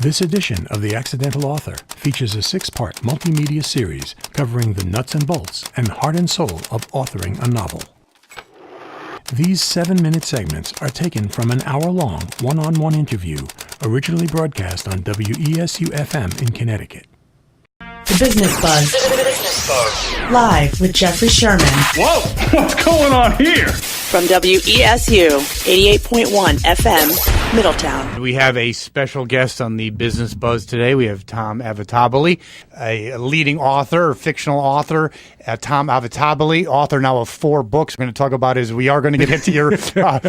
This edition of The Accidental Author features a 6-part multimedia series covering the nuts and bolts and heart and soul of authoring a novel. These 7-minute segments are taken from an hour-long one-on-one interview originally broadcast on WESU-FM in Connecticut. The Business Buzz. Live with Jeffrey Sherman. Whoa! What's going on here? From WESU 88.1 FM, Middletown. We have a special guest on the Business Buzz today. We have Tom Avitabile, a leading author, a fictional author. Tom Avitabile, author now of 4 books. We're going to talk about we are going to get into your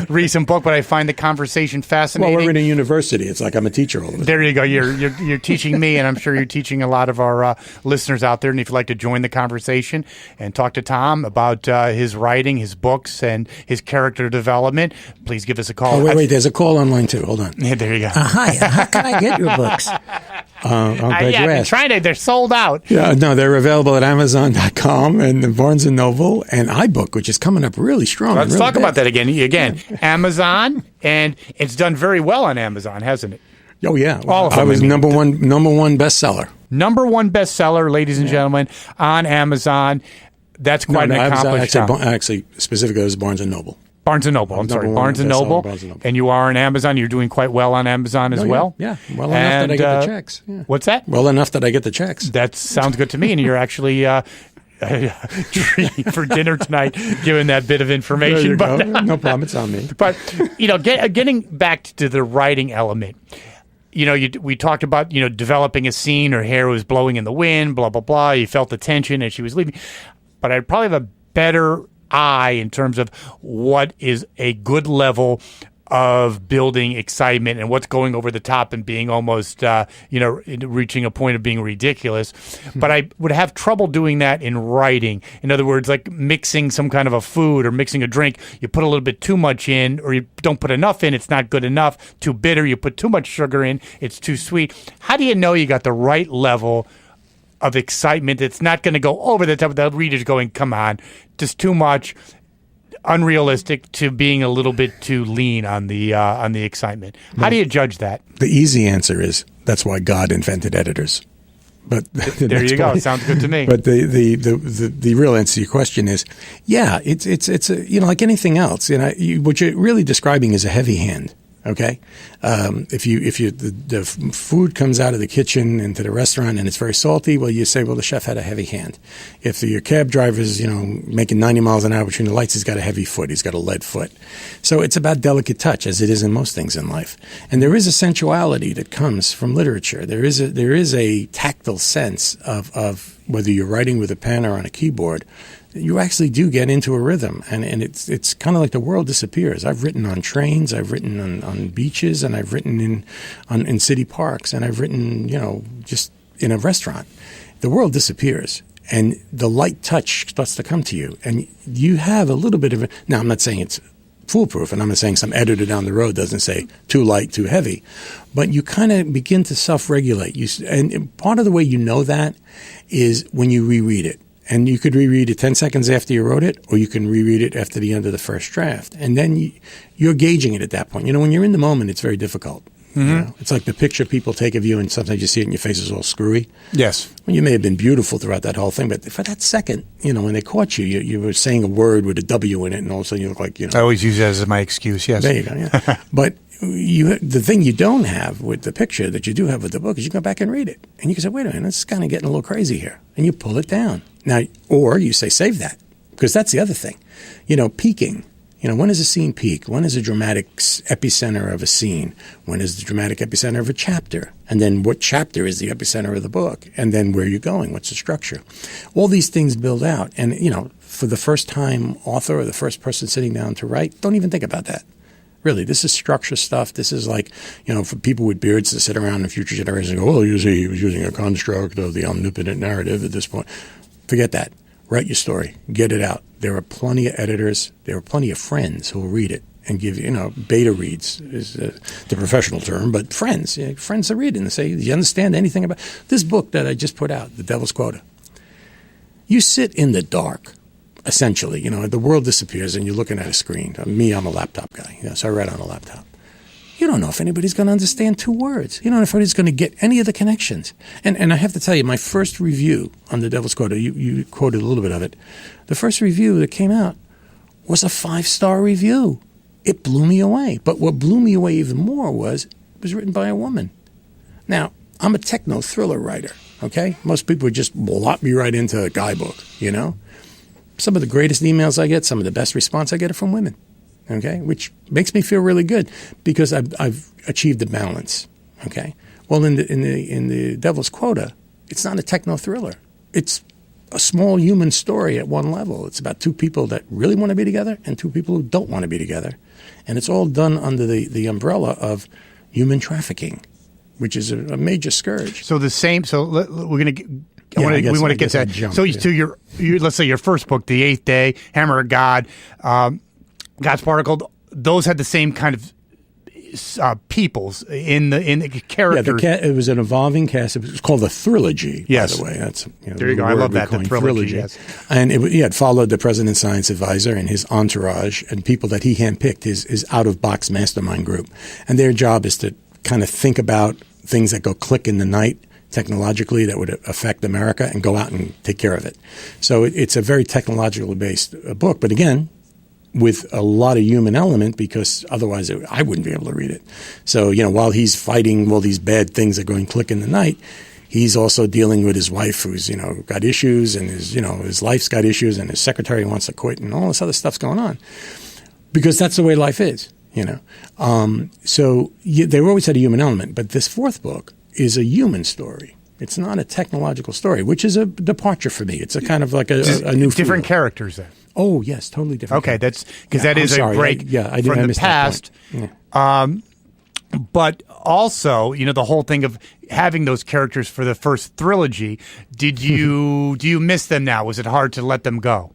recent book, but I find the conversation fascinating. Well, we're in a university. It's like I'm a teacher all the time. There you go. You're teaching me, and I'm sure you're teaching a lot of our listeners out there. And if you'd like to join the conversation and talk to Tom about his writing, his books, and his character development, please give us a call. Oh, wait. There's a call online, too. Hold on. Yeah, there you go. Hi. How can I get your books? I'm glad you asked. They're sold out. Yeah, no, they're available at Amazon.com and Barnes & Noble and iBook, which is coming up really strong. Let's talk about that again. Amazon, and it's done very well on Amazon, hasn't it? Oh, yeah. All of them, I was number one bestseller. Number one bestseller, ladies and gentlemen, on Amazon. That's quite an accomplishment. Actually, specifically, it was Barnes & Noble. Barnes & Noble. I'm sorry, Barnes & Noble. And you are on Amazon. You're doing quite well on Amazon as well. Yeah, well enough that I get the checks. Yeah. What's that? Well enough that I get the checks. That sounds good to me. And you're actually treating for dinner tonight, giving that bit of information. There you go. No problem. It's on me. But getting back to the writing element. We talked about, developing a scene. Her hair was blowing in the wind, blah, blah, blah. You felt the tension as she was leaving. But I'd probably have a better eye in terms of what is a good level of building excitement and what's going over the top and being almost, reaching a point of being ridiculous. But I would have trouble doing that in writing. In other words, like mixing some kind of a food or mixing a drink. You put a little bit too much in, or you don't put enough in, it's not good enough. Too bitter, you put too much sugar in, it's too sweet. How do you know you got the right level of excitement that's not going to go over the top of the reader's going, come on, just too much, unrealistic, to being a little bit too lean on the excitement? How do you judge that? The easy answer is that's why God invented editors. But there you go. Sounds good to me. But the real answer to your question is, yeah, it's like anything else. What you're really describing is a heavy hand. Okay, if the food comes out of the kitchen into the restaurant and it's very salty, well, you say, well, the chef had a heavy hand. If your cab driver's making 90 miles an hour between the lights, he's got a heavy foot. He's got a lead foot. So it's about delicate touch, as it is in most things in life. And there is a sensuality that comes from literature. There is a tactile sense of whether you're writing with a pen or on a keyboard. You actually do get into a rhythm, and it's kind of like the world disappears. I've written on trains, I've written on beaches, and I've written in city parks, and I've written, just in a restaurant. The world disappears, and the light touch starts to come to you, and you have a little bit of it. Now, I'm not saying it's foolproof, and I'm not saying some editor down the road doesn't say too light, too heavy, but you kind of begin to self-regulate. And part of the way you know that is when you reread it. And you could reread it 10 seconds after you wrote it, or you can reread it after the end of the first draft. And then you're gauging it at that point. When you're in the moment, it's very difficult. Mm-hmm. It's like the picture people take of you, and sometimes you see it and your face is all screwy. Yes. Well, you may have been beautiful throughout that whole thing, but for that second, when they caught you, you were saying a word with a W in it, and all of a sudden you look like, I always use that as my excuse, yes. There you go, yeah. But the thing you don't have with the picture that you do have with the book is you go back and read it. And you can say, wait a minute, this is kind of getting a little crazy here. And you pull it down. Now, or you say, save that. Because that's the other thing. Peaking. When does a scene peak? When is a dramatic epicenter of a scene? When is the dramatic epicenter of a chapter? And then what chapter is the epicenter of the book? And then where are you going? What's the structure? All these things build out. And, for the first time author or the first person sitting down to write, don't even think about that. Really, this is structure stuff. This is like, for people with beards to sit around in future generations and go, oh, you see, he was using a construct of the omnipotent narrative at this point. Forget that. Write your story. Get it out. There are plenty of editors. There are plenty of friends who will read it and give beta reads is the professional term, but friends that read it and say, do you understand anything about this book that I just put out, The Devil's Quota? You sit in the dark. Essentially, the world disappears and you're looking at a screen. Me, I'm a laptop guy, so I write on a laptop. You don't know if anybody's going to understand 2 words. You don't know if anybody's going to get any of the connections. And I have to tell you, my first review on the Devil's Quota, you quoted a little bit of it. The first review that came out was a 5-star review. It blew me away. But what blew me away even more was it was written by a woman. Now, I'm a techno thriller writer, okay? Most people would just lock me right into a guy book, you know? Some of the greatest emails I get, some of the best response I get are from women, okay? Which makes me feel really good because I've achieved a balance, okay? Well, in the Devil's Quota, it's not a techno thriller. It's a small human story at one level. It's about 2 people that really want to be together and 2 people who don't want to be together. And it's all done under the umbrella of human trafficking, which is a major scourge. So the same. So we're going to. We want to get to that. So to your let's say your first book, The Eighth Day, Hammer of God, God's Particle. Those had the same kind of peoples in the characters. Yeah, it was an evolving cast. It was called the Trilogy. Yes, by the way, that's there you go. I love that, the Trilogy. Yes, and it followed the president's science advisor and his entourage and people that he handpicked, his out of box mastermind group, and their job is to kind of think about things that go click in the night technologically that would affect America and go out and take care of it. So it's a very technologically based book, but again, with a lot of human element because otherwise I wouldn't be able to read it. So, while he's fighting all these bad things that are going click in the night, he's also dealing with his wife who's, got issues and his life's got issues and his secretary wants to quit and all this other stuff's going on because that's the way life is. So they always had a human element, but this 4th book is a human story. It's not a technological story, which is a departure for me. It's a kind of like a new different field. Characters then. Oh yes, totally different. Okay, that's because that is a break from the past. But also, the whole thing of having those characters for the first trilogy. Do you miss them now? Was it hard to let them go?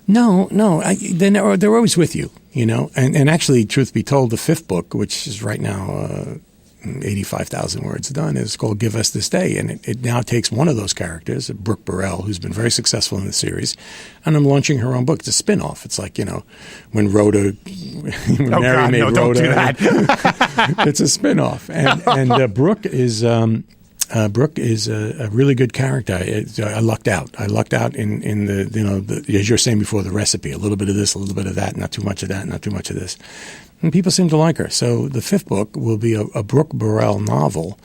No. They're always with you, And actually, truth be told, the 5th book, which is right now 85,000 words done, is called Give Us This Day. And it now takes one of those characters, Brooke Burrell, who's been very successful in the series, and I'm launching her own book. It's a spin-off. It's like, when Rhoda, Mary made Rhoda. Don't do that. It's a spin-off. And Brooke is a really good character. I lucked out. I lucked out in the as you're saying before, the recipe, a little bit of this, a little bit of that, not too much of that, not too much of this. And people seem to like her. So the 5th book will be a Brooke Burrell novel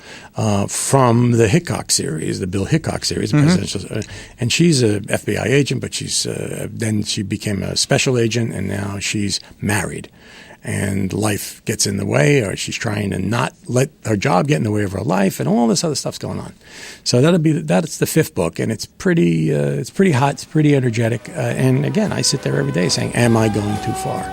from the Hickok series, the Bill Hickok series. And she's a FBI agent, but then she became a special agent, and now she's married. And life gets in the way, or she's trying to not let her job get in the way of her life, and all this other stuff's going on. So that's the 5th book, and it's pretty hot, it's pretty energetic. And again, I sit there every day saying, "Am I going too far?"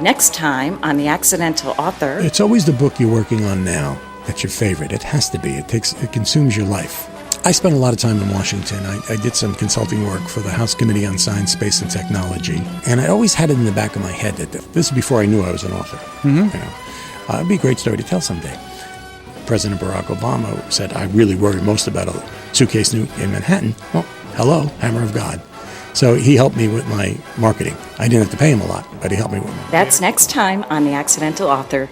Next time on The Accidental Author. It's always the book you're working on now that's your favorite. It has to be. It consumes your life. I spent a lot of time in Washington. I did some consulting work for the House Committee on Science, Space, and Technology. And I always had it in the back of my head that this is before I knew I was an author. It'd be a great story to tell someday. President Barack Obama said, I really worry most about a suitcase in Manhattan. Well, hello, Hammer of God. So he helped me with my marketing. I didn't have to pay him a lot, but he helped me with it. That's next time on The Accidental Author.